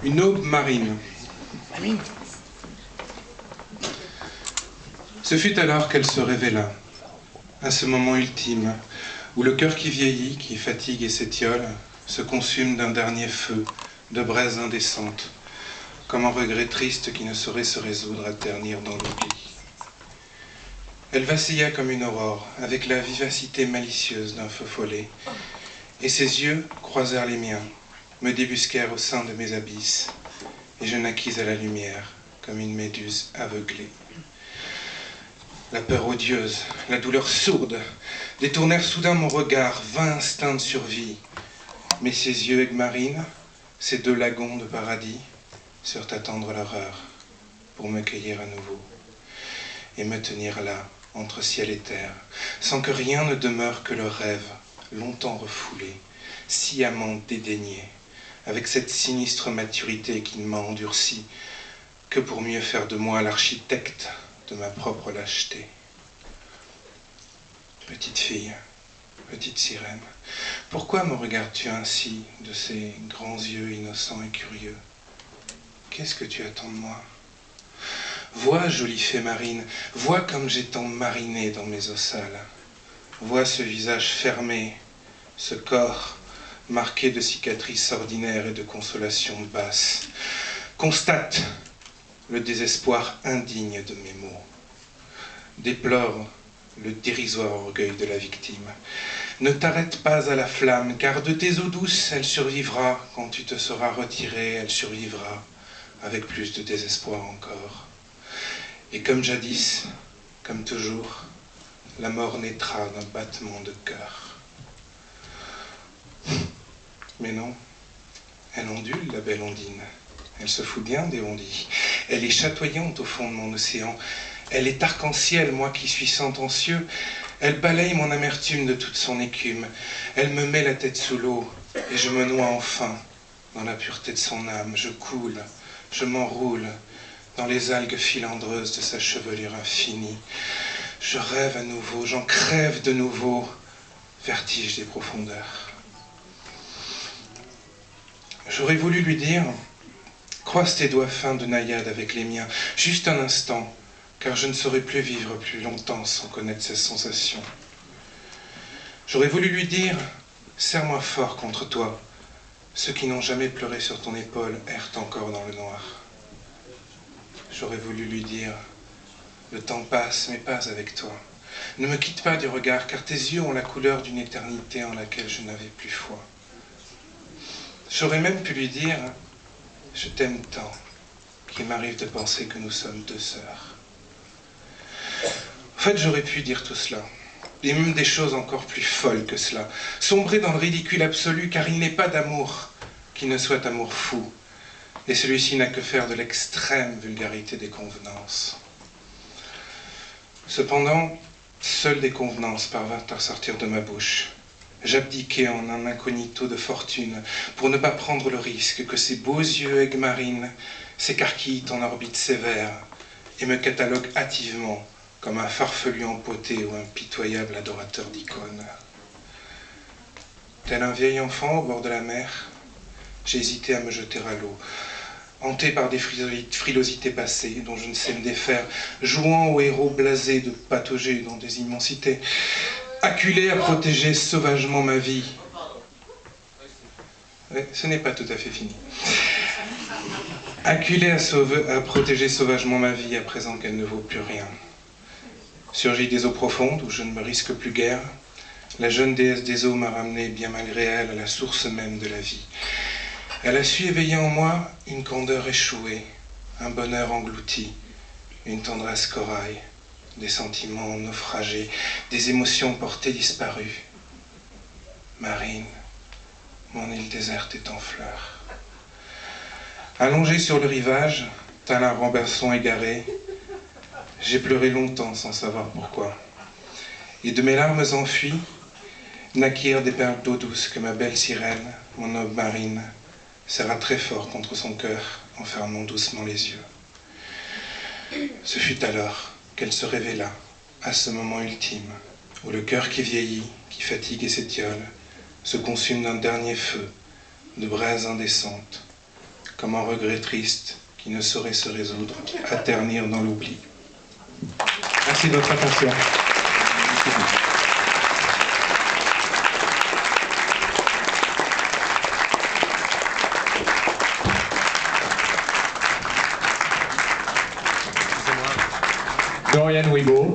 Une aube marine. Ce fut alors qu'elle se révéla, à ce moment ultime, où le cœur qui vieillit, qui fatigue et s'étiole, se consume d'un dernier feu, de braises indécentes, comme un regret triste qui ne saurait se résoudre à ternir dans l'oubli. Elle vacilla comme une aurore, avec la vivacité malicieuse d'un feu follet, et ses yeux croisèrent les miens, me débusquèrent au sein de mes abysses, et je naquis à la lumière, comme une méduse aveuglée. La peur odieuse, la douleur sourde, détournèrent soudain mon regard, vain instinct de survie. Mais ces yeux aigmarines, ces deux lagons de paradis, surent attendre leur heure pour me cueillir à nouveau et me tenir là, entre ciel et terre, sans que rien ne demeure que le rêve, longtemps refoulé, sciemment dédaigné, avec cette sinistre maturité qui ne m'a endurci que pour mieux faire de moi l'architecte de ma propre lâcheté. Petite fille, petite sirène, pourquoi me regardes-tu ainsi de ces grands yeux innocents et curieux? Qu'est-ce que tu attends de moi? Vois, jolie fée marine, vois comme j'ai tant mariné dans mes eaux sales. Vois ce visage fermé, ce corps marqué de cicatrices ordinaires et de consolations basses. Constate le désespoir indigne de mes mots. Déplore le dérisoire orgueil de la victime. Ne t'arrête pas à la flamme, car de tes eaux douces, elle survivra. Quand tu te seras retiré, elle survivra, avec plus de désespoir encore. Et comme jadis, comme toujours, la mort naîtra d'un battement de cœur. Mais non, elle ondule, la belle ondine. Elle se fout bien des ondits. Elle est chatoyante au fond de mon océan. Elle est arc-en-ciel, moi qui suis sentencieux. Elle balaye mon amertume de toute son écume. Elle me met la tête sous l'eau, et je me noie enfin dans la pureté de son âme. Je coule, je m'enroule dans les algues filandreuses de sa chevelure infinie. Je rêve à nouveau, j'en crève de nouveau, vertige des profondeurs. J'aurais voulu lui dire, croise tes doigts fins de naïade avec les miens, juste un instant, car je ne saurais plus vivre plus longtemps sans connaître ces sensations. J'aurais voulu lui dire, serre-moi fort contre toi, ceux qui n'ont jamais pleuré sur ton épaule errent encore dans le noir. J'aurais voulu lui dire, le temps passe, mais pas avec toi. Ne me quitte pas du regard, car tes yeux ont la couleur d'une éternité en laquelle je n'avais plus foi. J'aurais même pu lui dire, je t'aime tant, qu'il m'arrive de penser que nous sommes deux sœurs. En fait, j'aurais pu dire tout cela, et même des choses encore plus folles que cela, sombrer dans le ridicule absolu, car il n'est pas d'amour qui ne soit amour fou, et celui-ci n'a que faire de l'extrême vulgarité des convenances. Cependant, seules des convenances parvinrent à sortir de ma bouche. J'abdiquai en un incognito de fortune pour ne pas prendre le risque que ces beaux yeux aigmarines s'écarquillent en orbite sévère et me cataloguent hâtivement comme un farfelu empoté ou un pitoyable adorateur d'icônes. Tel un vieil enfant au bord de la mer, j'ai hésité à me jeter à l'eau, hanté par des frilosités passées dont je ne sais me défaire, jouant au héros blasé de patauger dans des immensités, acculé à protéger sauvagement ma vie. Ce n'est pas tout à fait fini. Acculé à protéger sauvagement ma vie à présent qu'elle ne vaut plus rien. Surgit des eaux profondes où je ne me risque plus guère, la jeune déesse des eaux m'a ramené bien malgré elle à la source même de la vie. Elle a su éveiller en moi une candeur échouée, un bonheur englouti, une tendresse corail, des sentiments naufragés, des émotions portées disparues. Marine, mon île déserte est en fleurs. Allongé sur le rivage, tel un Robinson égaré, j'ai pleuré longtemps sans savoir pourquoi. Et de mes larmes enfuies, naquirent des perles d'eau douce que ma belle sirène, mon aube marine, serra très fort contre son cœur en fermant doucement les yeux. Ce fut alors qu'elle se révéla, à ce moment ultime, où le cœur qui vieillit, qui fatigue et s'étiole, se consume d'un dernier feu, de braises indécentes, comme un regret triste qui ne saurait se résoudre à ternir dans l'oubli. Merci de votre attention. Dorian Wibo.